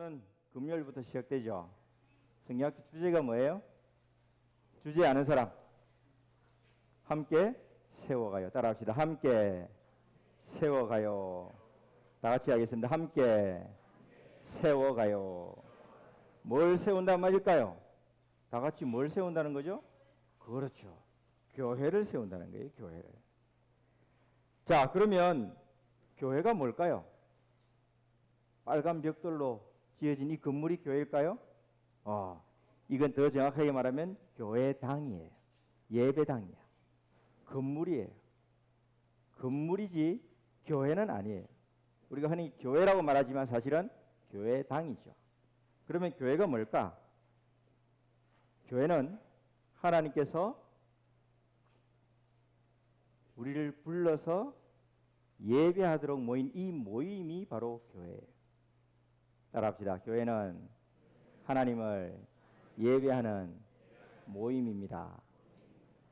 성경학교는 금요일부터 시작되죠. 성경학교 주제가 뭐예요? 주제 아는 사람. 함께 세워가요. 따라합시다. 함께 세워가요. 다 같이 하겠습니다. 함께 세워가요. 뭘 세운단 말일까요? 다 같이 뭘 세운다는 거죠? 그렇죠. 교회를 세운다는 거예요. 교회를. 자, 그러면 교회가 뭘까요? 빨간 벽돌로 지어진 이 건물이 교회일까요? 이건 더 정확하게 말하면 교회당이에요. 예배당이야. 건물이에요. 건물이지 교회는 아니에요. 우리가 흔히 교회라고 말하지만 사실은 교회당이죠. 그러면 교회가 뭘까? 교회는 하나님께서 우리를 불러서 예배하도록 모인 이 모임이 바로 교회예요. 따라합시다. 교회는 하나님을 예배하는 모임입니다.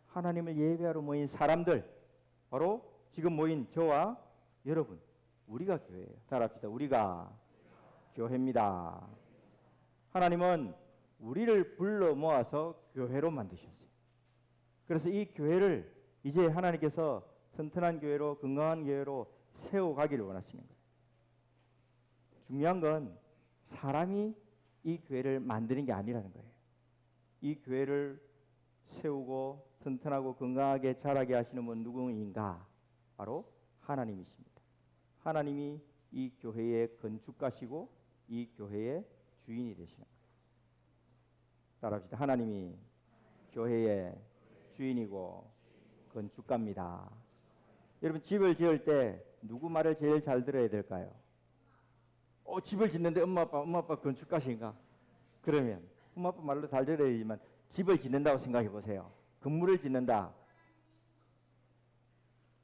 하나님을 예배하러 모인 사람들, 바로 지금 모인 저와 여러분, 우리가 교회예요. 따라합시다. 우리가 교회입니다. 하나님은 우리를 불러 모아서 교회로 만드셨어요. 그래서 이 교회를 이제 하나님께서 튼튼한 교회로, 건강한 교회로 세워가기를 원하시는 거예요. 중요한 건 사람이 이 교회를 만드는 게 아니라는 거예요. 이 교회를 세우고 튼튼하고 건강하게 자라게 하시는 분 누구인가? 바로 하나님이십니다. 하나님이 이 교회의 건축가시고 이 교회의 주인이 되시는 거예요. 따라합시다. 하나님이 교회의 주인이고 건축가입니다. 여러분, 집을 지을 때 누구 말을 제일 잘 들어야 될까요? 집을 짓는데 엄마 아빠 건축가신가? 그러면 엄마 아빠 말로 잘 들어야 되지만 집을 짓는다고 생각해 보세요. 건물을 짓는다.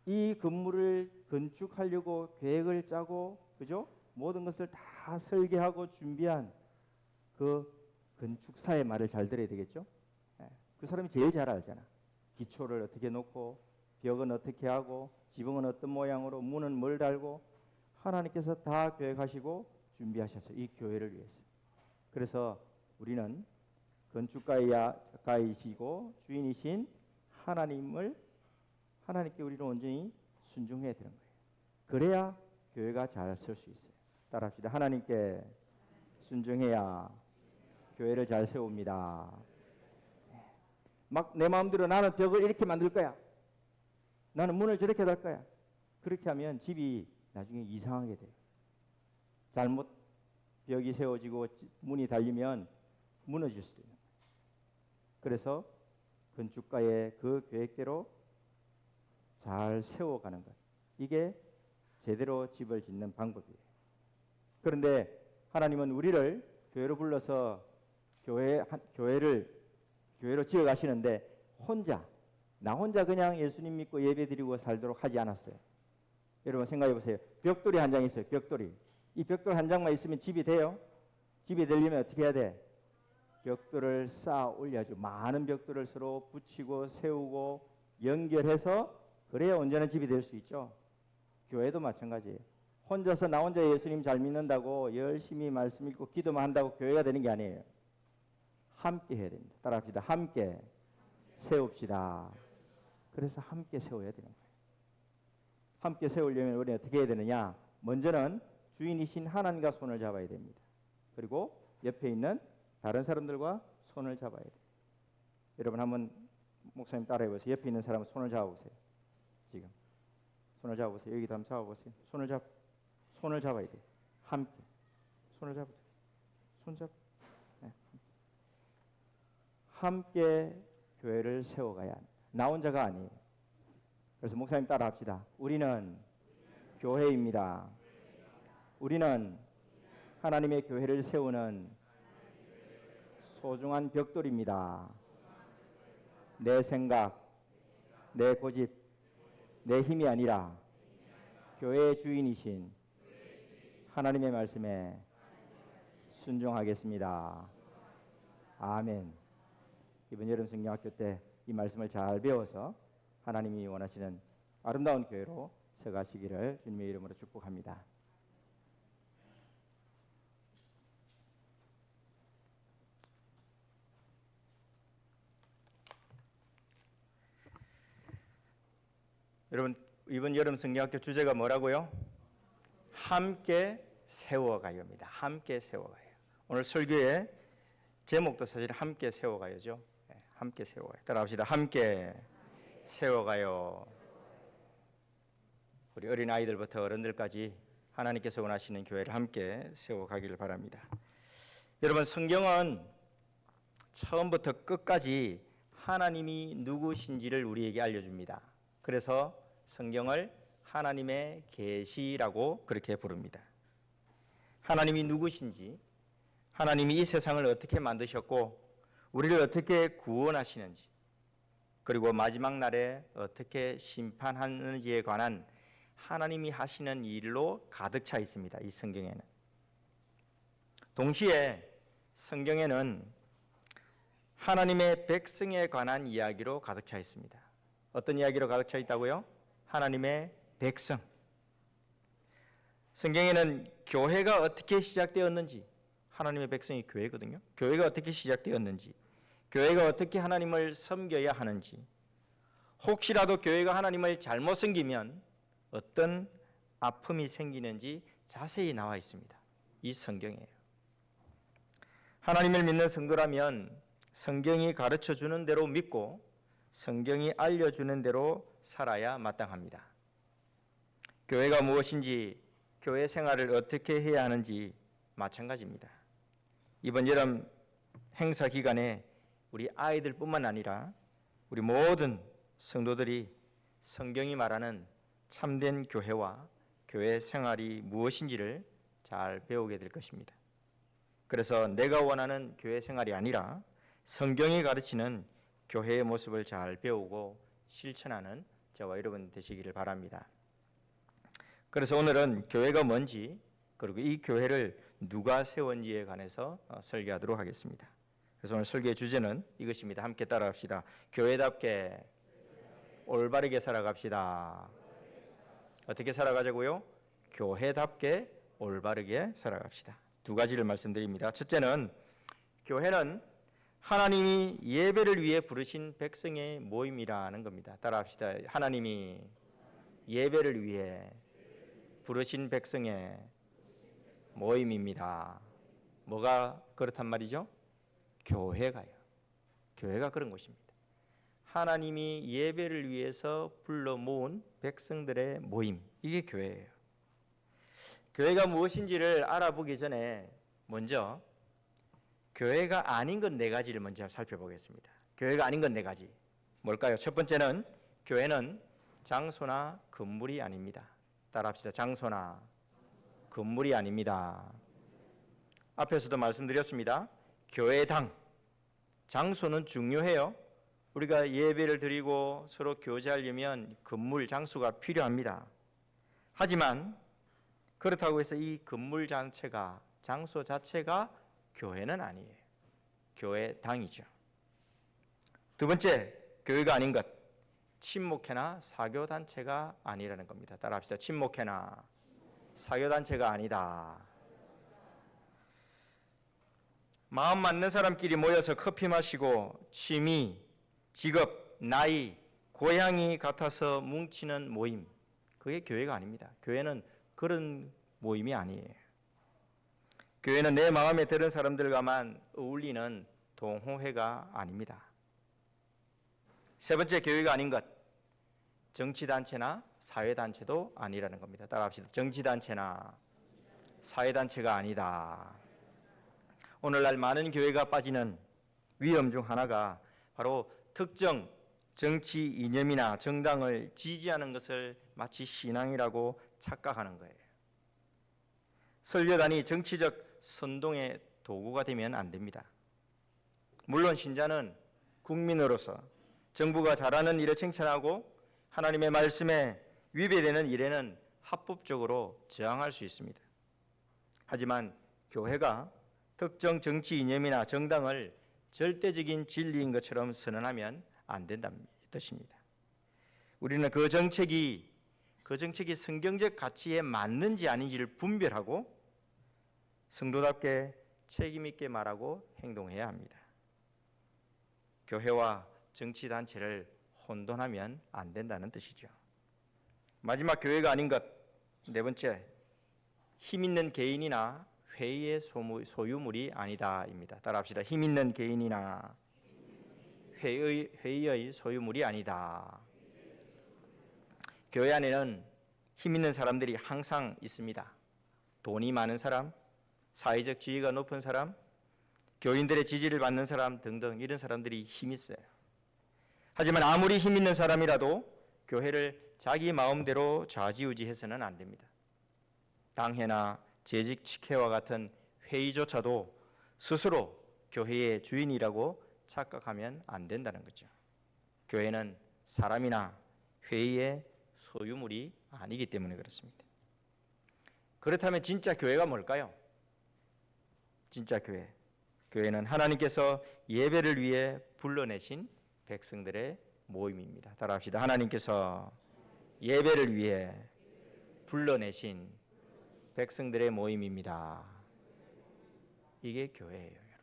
이 건물을 건축하려고 계획을 짜고, 그죠? 모든 것을 다 설계하고 준비한 그 건축사의 말을 잘 들어야 되겠죠? 그 사람이 제일 잘 알잖아. 기초를 어떻게 놓고, 벽은 어떻게 하고, 지붕은 어떤 모양으로, 문은 뭘 달고, 하나님께서 다 계획하시고 준비하셨어요. 이 교회를 위해서. 그래서 우리는 건축가이시고 주인이신 하나님께 우리는 온전히 순종해야 되는 거예요. 그래야 교회가 잘 설 수 있어요. 따라합시다. 하나님께 순종해야 교회를 잘 세웁니다. 막 내 마음대로 나는 벽을 이렇게 만들 거야. 나는 문을 저렇게 달 거야. 그렇게 하면 집이 나중에 이상하게 돼요. 잘못 벽이 세워지고 문이 달리면 무너질 수도 있는 거예요. 그래서 건축가의 그 계획대로 잘 세워가는 것. 이게 제대로 집을 짓는 방법이에요. 그런데 하나님은 우리를 교회로 불러서 교회로 지어 가시는데 나 혼자 그냥 예수님 믿고 예배드리고 살도록 하지 않았어요. 여러분 생각해 보세요. 벽돌이 한 장 있어요. 벽돌이. 이 벽돌 한 장만 있으면 집이 돼요? 집이 되려면 어떻게 해야 돼? 벽돌을 쌓아 올려야죠. 많은 벽돌을 서로 붙이고 세우고 연결해서 그래야 온전한 집이 될 수 있죠. 교회도 마찬가지예요. 나 혼자 예수님 잘 믿는다고 열심히 말씀 읽고 기도만 한다고 교회가 되는 게 아니에요. 함께 해야 됩니다. 따라합시다. 함께 세웁시다. 그래서 함께 세워야 되는 거예요. 함께 세우려면 우리는 어떻게 해야 되느냐? 먼저는 주인이신 하나님과 손을 잡아야 됩니다. 그리고 옆에 있는 다른 사람들과 손을 잡아야 돼요. 여러분 한번 목사님 따라해 보세요. 옆에 있는 사람은 손을 잡아보세요. 지금 손을 잡아보세요. 여기도 한번 잡아보세요. 손을 잡아야 돼요. 함께 손을 잡으세요. 네. 함께 교회를 세워가야 합니다. 나 혼자가 아니에요. 그래서 목사님 따라 합시다. 우리는 교회입니다. 우리는 하나님의 교회를 세우는 소중한 벽돌입니다. 내 생각, 내 고집, 내 힘이 아니라 교회의 주인이신 하나님의 말씀에 순종하겠습니다. 아멘. 이번 여름 성경학교 때 이 말씀을 잘 배워서 하나님이 원하시는 아름다운 교회로 서가시기를 주님의 이름으로 축복합니다. 여러분 이번 여름 성경학교 주제가 뭐라고요? 함께 세워가요입니다. 함께 세워가요. 오늘 설교의 제목도 사실 함께 세워가요죠. 네, 함께 세워가요. 따라합시다. 함께 세워가요. 우리 어린 아이들부터 어른들까지 하나님께서 원하시는 교회를 함께 세워가기를 바랍니다. 여러분 성경은 처음부터 끝까지 하나님이 누구신지를 우리에게 알려줍니다. 그래서 성경을 하나님의 계시라고 그렇게 부릅니다. 하나님이 누구신지, 하나님이 이 세상을 어떻게 만드셨고 우리를 어떻게 구원하시는지, 그리고 마지막 날에 어떻게 심판하는지에 관한 하나님이 하시는 일로 가득 차 있습니다. 이 성경에는. 동시에 성경에는 하나님의 백성에 관한 이야기로 가득 차 있습니다. 어떤 이야기로 가득 차 있다고요? 하나님의 백성. 성경에는 교회가 어떻게 시작되었는지, 하나님의 백성이 교회거든요. 교회가 어떻게 시작되었는지, 교회가 어떻게 하나님을 섬겨야 하는지, 혹시라도 교회가 하나님을 잘못 섬기면 어떤 아픔이 생기는지 자세히 나와 있습니다. 이 성경이에요. 하나님을 믿는 성도라면 성경이 가르쳐주는 대로 믿고 성경이 알려주는 대로 살아야 마땅합니다. 교회가 무엇인지, 교회 생활을 어떻게 해야 하는지 마찬가지입니다. 이번 여름 행사 기간에 우리 아이들뿐만 아니라 우리 모든 성도들이 성경이 말하는 참된 교회와 교회 생활이 무엇인지를 잘 배우게 될 것입니다. 그래서 내가 원하는 교회 생활이 아니라 성경이 가르치는 교회의 모습을 잘 배우고 실천하는 저와 여러분 되시기를 바랍니다. 그래서 오늘은 교회가 뭔지, 그리고 이 교회를 누가 세운지에 관해서 설교하도록 하겠습니다. 그래서 오늘 설교의 주제는 이것입니다. 함께 따라합시다. 교회답게 올바르게 살아갑시다. 어떻게 살아가자고요? 교회답게 올바르게 살아갑시다. 두 가지를 말씀드립니다. 첫째는 교회는 하나님이 예배를 위해 부르신 백성의 모임이라는 겁니다. 따라합시다. 하나님이 예배를 위해 부르신 백성의 모임입니다. 뭐가 그렇단 말이죠? 교회가요. 교회가 그런 곳입니다. 하나님이 예배를 위해서 불러 모은 백성들의 모임, 이게 교회예요. 교회가 무엇인지를 알아보기 전에 먼저 교회가 아닌 것 네 가지를 먼저 살펴보겠습니다. 교회가 아닌 것 네 가지. 뭘까요? 첫 번째는 교회는 장소나 건물이 아닙니다. 따라합시다. 장소나 건물이 아닙니다. 앞에서도 말씀드렸습니다. 교회당, 장소는 중요해요. 우리가 예배를 드리고 서로 교제하려면 건물, 장소가 필요합니다. 하지만 그렇다고 해서 이 건물 자체가, 장소 자체가 교회는 아니에요. 교회당이죠. 두 번째, 교회가 아닌 것, 친목회나 사교단체가 아니라는 겁니다. 따라합시다. 친목회나 사교단체가 아니다. 마음 맞는 사람끼리 모여서 커피 마시고 취미, 직업, 나이, 고향이 같아서 뭉치는 모임, 그게 교회가 아닙니다. 교회는 그런 모임이 아니에요. 교회는 내 마음에 드는 사람들과만 어울리는 동호회가 아닙니다. 세 번째, 교회가 아닌 것, 정치단체나 사회단체도 아니라는 겁니다. 따라합시다. 정치단체나 사회단체가 아니다. 오늘날 많은 교회가 빠지는 위험 중 하나가 바로 특정 정치 이념이나 정당을 지지하는 것을 마치 신앙이라고 착각하는 거예요. 설교단이 정치적 선동의 도구가 되면 안 됩니다. 물론 신자는 국민으로서 정부가 잘하는 일을 칭찬하고 하나님의 말씀에 위배되는 일에는 합법적으로 저항할 수 있습니다. 하지만 교회가 특정 정치 이념이나 정당을 절대적인 진리인 것처럼 선언하면 안 된다는 뜻입니다. 우리는 그 정책이 성경적 가치에 맞는지 아닌지를 분별하고 성도답게 책임 있게 말하고 행동해야 합니다. 교회와 정치단체를 혼돈하면 안 된다는 뜻이죠. 마지막 교회가 아닌 것. 네 번째, 힘 있는 개인이나 회의의 소유물이 아니다입니다. 따라합시다. 힘 있는 개인이나 회의의 소유물이 아니다. 교회 안에는 힘 있는 사람들이 항상 있습니다. 돈이 많은 사람, 사회적 지위가 높은 사람, 교인들의 지지를 받는 사람 등등 이런 사람들이 힘이 있어요. 하지만 아무리 힘 있는 사람이라도 교회를 자기 마음대로 좌지우지해서는 안 됩니다. 당회나 재직 직회와 같은 회의조차도 스스로 교회의 주인이라고 착각하면 안 된다는 거죠. 교회는 사람이나 회의의 소유물이 아니기 때문에 그렇습니다. 그렇다면 진짜 교회가 뭘까요? 진짜 교회. 교회는 하나님께서 예배를 위해 불러내신 백성들의 모임입니다. 따라합시다. 하나님께서 예배를 위해 불러내신 백성들의 모임입니다. 이게 교회예요, 여러분.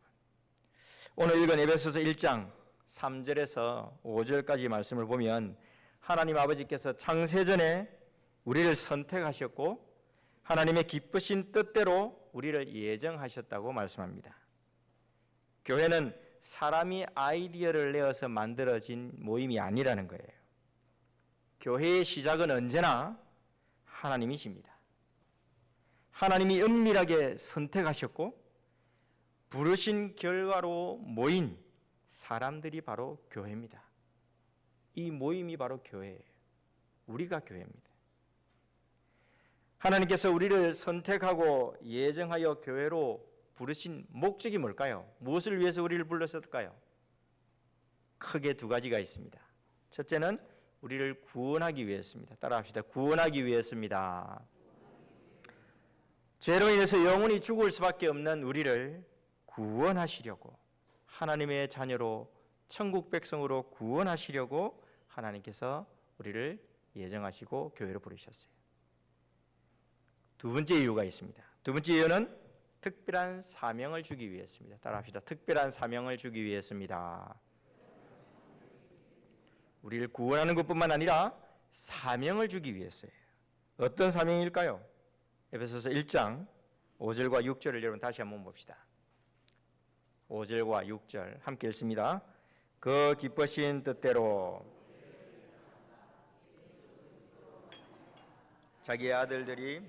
오늘 읽은 에베소서 1장 3절에서 5절까지 말씀을 보면 하나님 아버지께서 창세전에 우리를 선택하셨고 하나님의 기쁘신 뜻대로 우리를 예정하셨다고 말씀합니다. 교회는 사람이 아이디어를 내어서 만들어진 모임이 아니라는 거예요. 교회의 시작은 언제나 하나님이십니다. 하나님이 은밀하게 선택하셨고 부르신 결과로 모인 사람들이 바로 교회입니다. 이 모임이 바로 교회예요. 우리가 교회입니다. 하나님께서 우리를 선택하고 예정하여 교회로 부르신 목적이 뭘까요? 무엇을 위해서 우리를 불렀을까요? 크게 두 가지가 있습니다. 첫째는 우리를 구원하기 위해서입니다. 따라합시다. 구원하기 위해서입니다. 죄로 인해서 영원히 죽을 수밖에 없는 우리를 구원하시려고, 하나님의 자녀로 천국 백성으로 구원하시려고 하나님께서 우리를 예정하시고 교회로 부르셨어요. 두 번째 이유가 있습니다. 두 번째 이유는 특별한 사명을 주기 위해서입니다. 따라합시다. 특별한 사명을 주기 위해서입니다. 우리를 구원하는 것뿐만 아니라 사명을 주기 위해서예요. 어떤 사명일까요? 에베소서 1장 5절과 6절을 여러분 다시 한번 봅시다. 5절과 6절 함께 읽습니다. 그 기쁘신 뜻대로 자기의 아들들이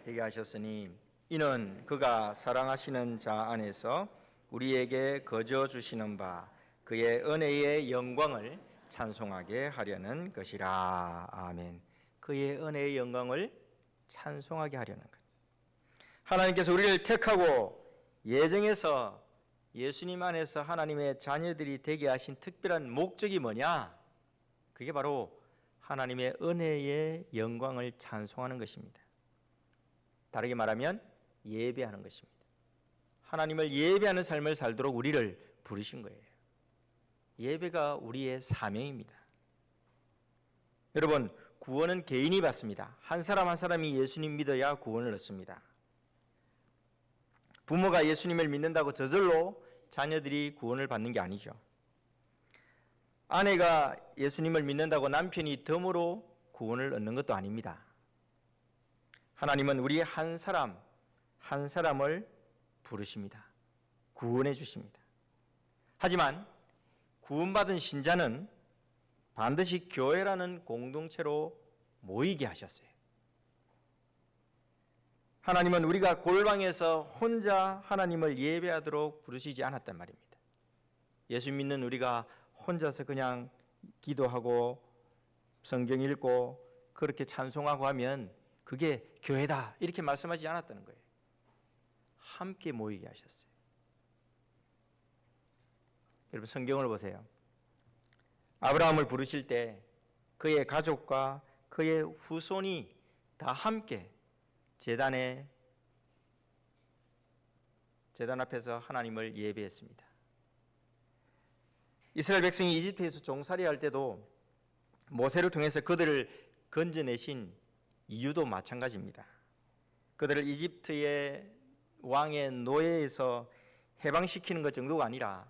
되게 하셨으니 이는 그가 사랑하시는 자 안에서 우리에게 거저 주시는 바 그의 은혜의 영광을 찬송하게 하려는 것이라. 아멘. 그의 은혜의 영광을 찬송하게 하려는 것. 하나님께서 우리를 택하고 예정해서 예수님 안에서 하나님의 자녀들이 되게 하신 특별한 목적이 뭐냐? 그게 바로 하나님의 은혜의 영광을 찬송하는 것입니다. 다르게 말하면 예배하는 것입니다. 하나님을 예배하는 삶을 살도록 우리를 부르신 거예요. 예배가 우리의 사명입니다. 여러분, 구원은 개인이 받습니다. 한 사람 한 사람이 예수님 믿어야 구원을 얻습니다. 부모가 예수님을 믿는다고 저절로 자녀들이 구원을 받는 게 아니죠. 아내가 예수님을 믿는다고 남편이 덤으로 구원을 얻는 것도 아닙니다. 하나님은 우리 한 사람 한 사람을 부르십니다. 구원해 주십니다. 하지만 구원받은 신자는 반드시 교회라는 공동체로 모이게 하셨어요. 하나님은 우리가 골방에서 혼자 하나님을 예배하도록 부르시지 않았단 말입니다. 예수 믿는 우리가 혼자서 그냥 기도하고 성경 읽고 그렇게 찬송하고 하면 그게 교회다 이렇게 말씀하지 않았다는 거예요. 함께 모이게 하셨어요. 여러분 성경을 보세요. 아브라함을 부르실 때 그의 가족과 그의 후손이 다 함께 제단 앞에서 하나님을 예배했습니다. 이스라엘 백성이 이집트에서 종살이 할 때도 모세를 통해서 그들을 건져내신 이유도 마찬가지입니다. 그들을 이집트의 왕의 노예에서 해방시키는 것 정도가 아니라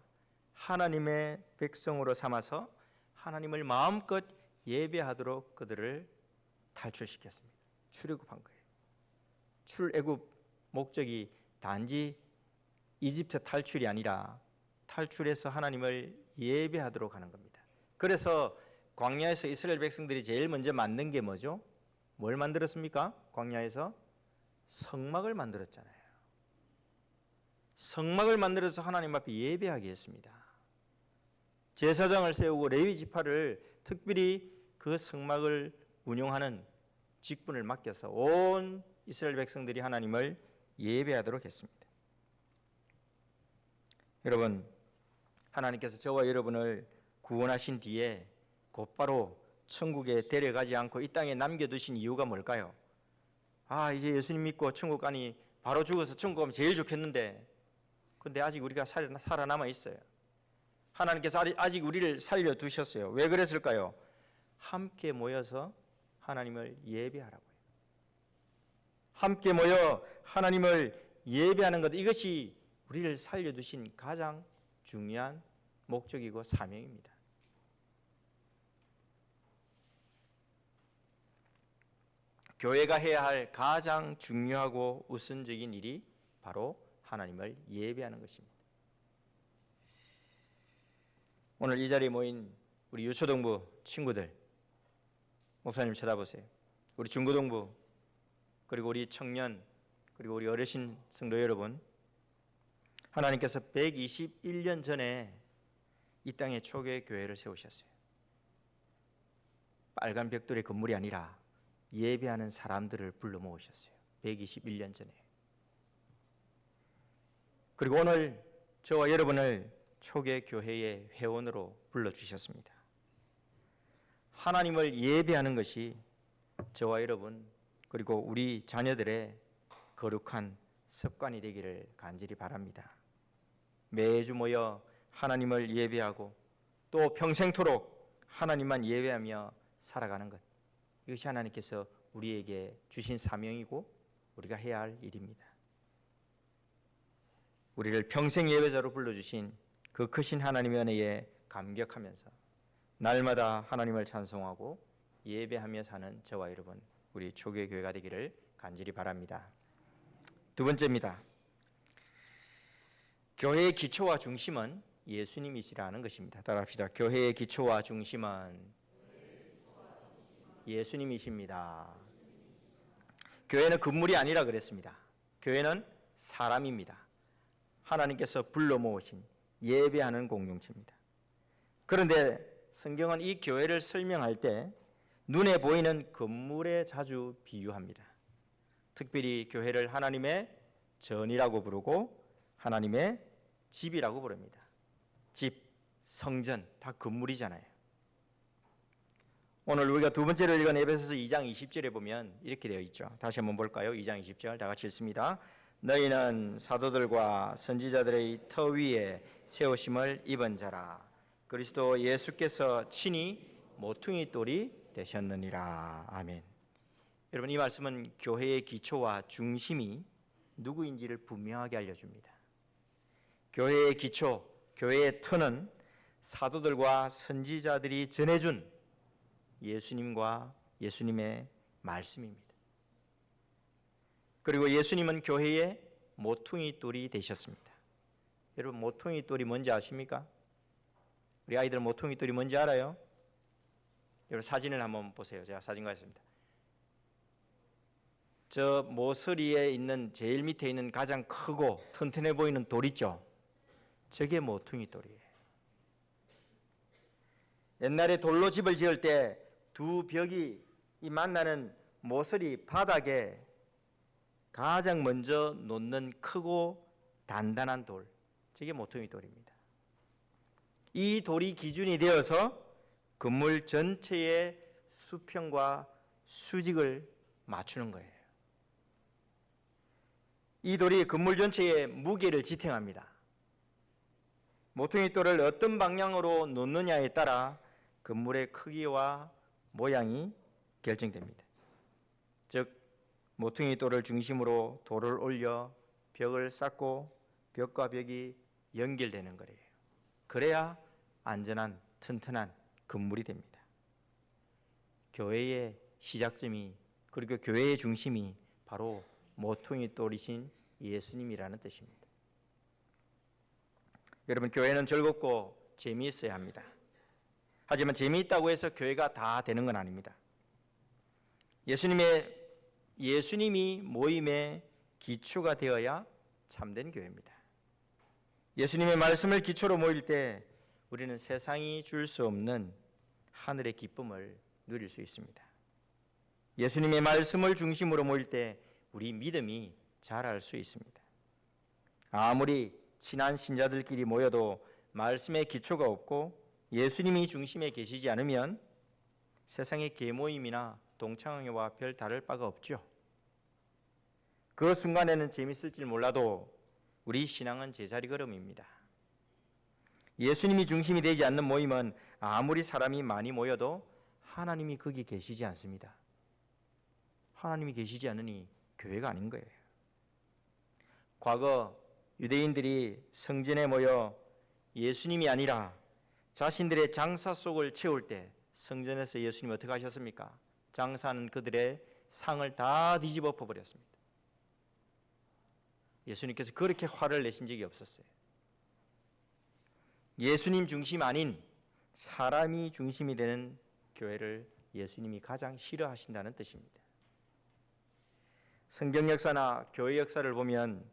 하나님의 백성으로 삼아서 하나님을 마음껏 예배하도록 그들을 탈출시켰습니다. 출애굽한 거예요. 출애굽 목적이 단지 이집트 탈출이 아니라 탈출해서 하나님을 예배하도록 하는 겁니다. 그래서 광야에서 이스라엘 백성들이 제일 먼저 만든 게 뭐죠? 뭘 만들었습니까? 광야에서 성막을 만들었잖아요. 성막을 만들어서 하나님 앞에 예배하게 했습니다. 제사장을 세우고 레위 지파를 특별히 그 성막을 운영하는 직분을 맡겨서 온 이스라엘 백성들이 하나님을 예배하도록 했습니다. 여러분, 하나님께서 저와 여러분을 구원하신 뒤에 곧바로 천국에 데려가지 않고 이 땅에 남겨두신 이유가 뭘까요? 이제 예수님 믿고 천국 가니 바로 죽어서 천국 가면 제일 좋겠는데, 근데 아직 우리가 살아남아 있어요. 하나님께서 아직 우리를 살려두셨어요. 왜 그랬을까요? 함께 모여서 하나님을 예배하라고요. 함께 모여 하나님을 예배하는 것, 이것이 우리를 살려두신 가장 중요한 목적이고 사명입니다. 교회가 해야 할 가장 중요하고 우선적인 일이 바로 하나님을 예배하는 것입니다. 오늘 이 자리에 모인 우리 유초동부 친구들, 목사님 쳐다보세요. 우리 중고동부, 그리고 우리 청년, 그리고 우리 어르신 성도 여러분, 하나님께서 121년 전에 이 땅에 초대 교회를 세우셨어요. 빨간 벽돌의 건물이 아니라 예배하는 사람들을 불러 모으셨어요. 121년 전에. 그리고 오늘 저와 여러분을 초대 교회의 회원으로 불러주셨습니다. 하나님을 예배하는 것이 저와 여러분 그리고 우리 자녀들의 거룩한 습관이 되기를 간절히 바랍니다. 매주 모여 하나님을 예배하고 또 평생토록 하나님만 예배하며 살아가는 것, 이것이 하나님께서 우리에게 주신 사명이고 우리가 해야 할 일입니다. 우리를 평생 예배자로 불러주신 그 크신 하나님의 은혜에 감격하면서 날마다 하나님을 찬송하고 예배하며 사는 저와 여러분, 우리 초대 교회가 되기를 간절히 바랍니다. 두 번째입니다. 교회의 기초와 중심은 예수님이시라는 것입니다. 따라합시다. 교회의 기초와 중심은 예수님이십니다. 교회는 건물이 아니라 그랬습니다. 교회는 사람입니다. 하나님께서 불러 모으신 예배하는 공동체입니다. 그런데 성경은 이 교회를 설명할 때 눈에 보이는 건물에 자주 비유합니다. 특별히 교회를 하나님의 전이라고 부르고 하나님의 집이라고 부릅니다. 집, 성전 다 건물이잖아요. 오늘 우리가 두 번째로 읽은 에베소서 2장 20절에 보면 이렇게 되어 있죠. 다시 한번 볼까요? 2장 20절 다 같이 읽습니다. 너희는 사도들과 선지자들의 터 위에 세우심을 입은 자라. 그리스도 예수께서 친히 모퉁이 돌이 되셨느니라. 아멘. 여러분, 이 말씀은 교회의 기초와 중심이 누구인지를 분명하게 알려줍니다. 교회의 기초, 교회의 터는 사도들과 선지자들이 전해준 예수님과 예수님의 말씀입니다. 그리고 예수님은 교회의 모퉁이 돌이 되셨습니다. 여러분, 모퉁이 돌이 뭔지 아십니까? 우리 아이들 모퉁이 돌이 뭔지 알아요? 여러분, 사진을 한번 보세요. 제가 사진 가졌습니다. 저 모서리에 있는 제일 밑에 있는 가장 크고 튼튼해 보이는 돌 있죠? 저게 모퉁이 돌이에요. 옛날에 돌로 집을 지을 때 두 벽이 이 만나는 모서리 바닥에 가장 먼저 놓는 크고 단단한 돌, 저게 모퉁이 돌입니다. 이 돌이 기준이 되어서 건물 전체의 수평과 수직을 맞추는 거예요. 이 돌이 건물 전체의 무게를 지탱합니다. 모퉁이 돌을 어떤 방향으로 놓느냐에 따라 건물의 크기와 모양이 결정됩니다. 즉, 모퉁이 돌을 중심으로 돌을 올려 벽을 쌓고 벽과 벽이 연결되는 거예요. 그래야 안전한 튼튼한 건물이 됩니다. 교회의 시작점이 그리고 교회의 중심이 바로 모퉁이 돌이신 예수님이라는 뜻입니다. 여러분, 교회는 즐겁고 재미있어야 합니다. 하지만 재미있다고 해서 교회가 다 되는 건 아닙니다. 예수님이 모임의 기초가 되어야 참된 교회입니다. 예수님의 말씀을 기초로 모일 때 우리는 세상이 줄 수 없는 하늘의 기쁨을 누릴 수 있습니다. 예수님의 말씀을 중심으로 모일 때 우리 믿음이 자랄 수 있습니다. 아무리 친한 신자들끼리 모여도 말씀의 기초가 없고 예수님이 중심에 계시지 않으면 세상의 계모임이나 동창회와 별 다를 바가 없죠. 그 순간에는 재밌을지 몰라도 우리 신앙은 제자리 걸음입니다. 예수님이 중심이 되지 않는 모임은 아무리 사람이 많이 모여도 하나님이 거기 계시지 않습니다. 하나님이 계시지 않으니 교회가 아닌 거예요. 과거 유대인들이 성전에 모여 예수님이 아니라 자신들의 장사 속을 채울 때 성전에서 예수님이 어떻게 하셨습니까? 장사는 그들의 상을 다 뒤집어 엎어버렸습니다. 예수님께서 그렇게 화를 내신 적이 없었어요. 예수님 중심 아닌 사람이 중심이 되는 교회를 예수님이 가장 싫어하신다는 뜻입니다. 성경 역사나 교회 역사를 보면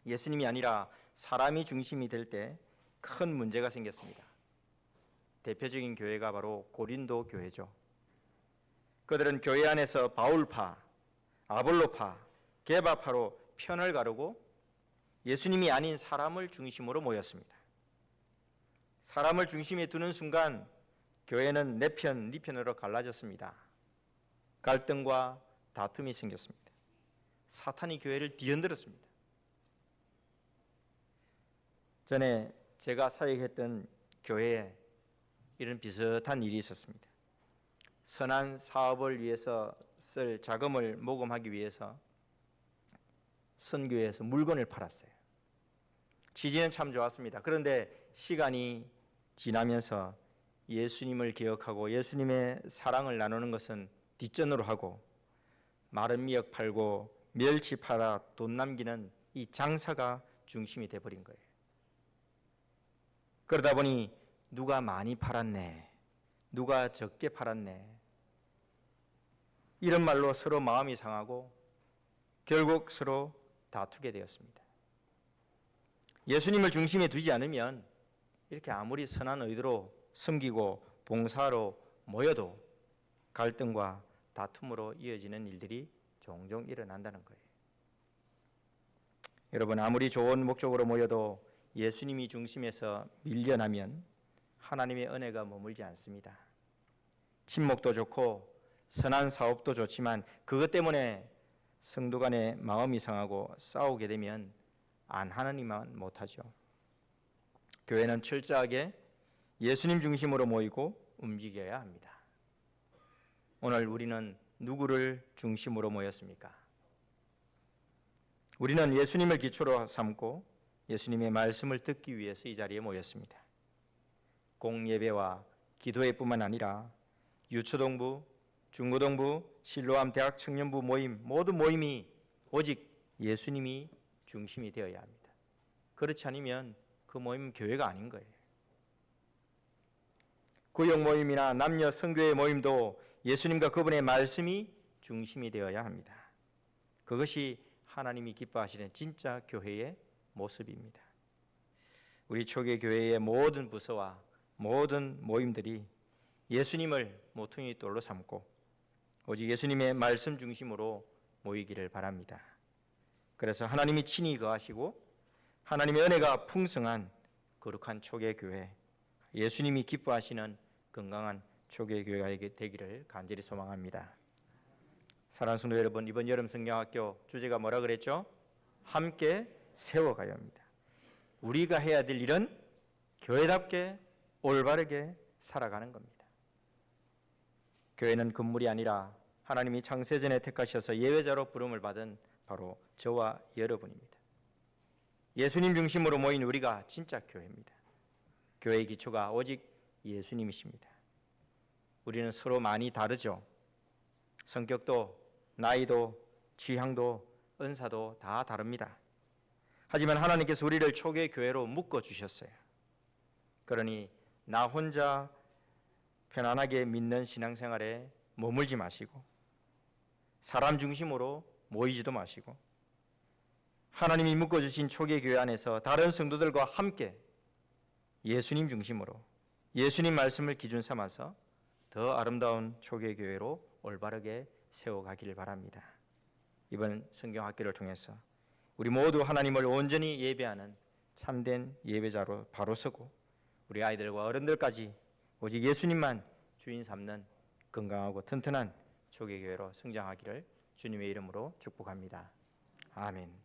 예수님이 아니라 사람이 중심이 될 때 큰 문제가 생겼습니다. 대표적인 교회가 바로 고린도 교회죠. 그들은 교회 안에서 바울파, 아볼로파, 게바파로 편을 가르고 예수님이 아닌 사람을 중심으로 모였습니다. 사람을 중심에 두는 순간 교회는 내 편, 네 편으로 갈라졌습니다. 갈등과 다툼이 생겼습니다. 사탄이 교회를 뒤흔들었습니다. 전에 제가 사역했던 교회에 이런 비슷한 일이 있었습니다. 선한 사업을 위해서 쓸 자금을 모금하기 위해서 선교회에서 물건을 팔았어요. 취지는 참 좋았습니다. 그런데 시간이 지나면서 예수님을 기억하고 예수님의 사랑을 나누는 것은 뒷전으로 하고 마른 미역 팔고 멸치 팔아 돈 남기는 이 장사가 중심이 돼버린 거예요. 그러다 보니 누가 많이 팔았네, 누가 적게 팔았네, 이런 말로 서로 마음이 상하고 결국 서로 다투게 되었습니다. 예수님을 중심에 두지 않으면 이렇게 아무리 선한 의도로 섬기고 봉사로 모여도 갈등과 다툼으로 이어지는 일들이 종종 일어난다는 거예요. 여러분, 아무리 좋은 목적으로 모여도 예수님이 중심에서 밀려나면 하나님의 은혜가 머물지 않습니다. 친목도 좋고 선한 사업도 좋지만 그것 때문에 성도 간의 마음이 상하고 싸우게 되면 안 하느니만 못하죠. 교회는 철저하게 예수님 중심으로 모이고 움직여야 합니다. 오늘 우리는 누구를 중심으로 모였습니까? 우리는 예수님을 기초로 삼고 예수님의 말씀을 듣기 위해서 이 자리에 모였습니다. 공예배와 기도회뿐만 아니라 유초동부, 중고동부, 실로암 대학 청년부 모임, 모든 모임이 오직 예수님이 중심이 되어야 합니다. 그렇지 않으면 그 모임은 교회가 아닌 거예요. 구역 모임이나 남녀 성교회 모임도 예수님과 그분의 말씀이 중심이 되어야 합니다. 그것이 하나님이 기뻐하시는 진짜 교회의 모습입니다. 우리 초기 교회의 모든 부서와 모든 모임들이 예수님을 모퉁이 돌로 삼고 오직 예수님의 말씀 중심으로 모이기를 바랍니다. 그래서 하나님이 친히 거하시고 하나님의 은혜가 풍성한 거룩한 초기 교회, 예수님이 기뻐하시는 건강한 초기 교회가 되기를 간절히 소망합니다. 사랑하는 성도 여러분, 이번 여름 성경학교 주제가 뭐라 그랬죠? 함께 세워가야 합니다. 우리가 해야 될 일은 교회답게 올바르게 살아가는 겁니다. 교회는 건물이 아니라 하나님이 창세전에 택하셔서 예외자로 부름을 받은 바로 저와 여러분입니다. 예수님 중심으로 모인 우리가 진짜 교회입니다. 교회의 기초가 오직 예수님이십니다. 우리는 서로 많이 다르죠. 성격도 나이도 취향도 은사도 다 다릅니다. 하지만 하나님께서 우리를 초계 교회로 묶어 주셨어요. 그러니 나 혼자 편안하게 믿는 신앙생활에 머물지 마시고 사람 중심으로 모이지도 마시고 하나님이 묶어 주신 초계 교회 안에서 다른 성도들과 함께 예수님 중심으로 예수님 말씀을 기준 삼아서 더 아름다운 초계 교회로 올바르게 세워가기를 바랍니다. 이번 성경 학기를 통해서 우리 모두 하나님을 온전히 예배하는 참된 예배자로 바로 서고 우리 아이들과 어른들까지 오직 예수님만 주인 삼는 건강하고 튼튼한 초계 교회로 성장하기를 주님의 이름으로 축복합니다. 아멘.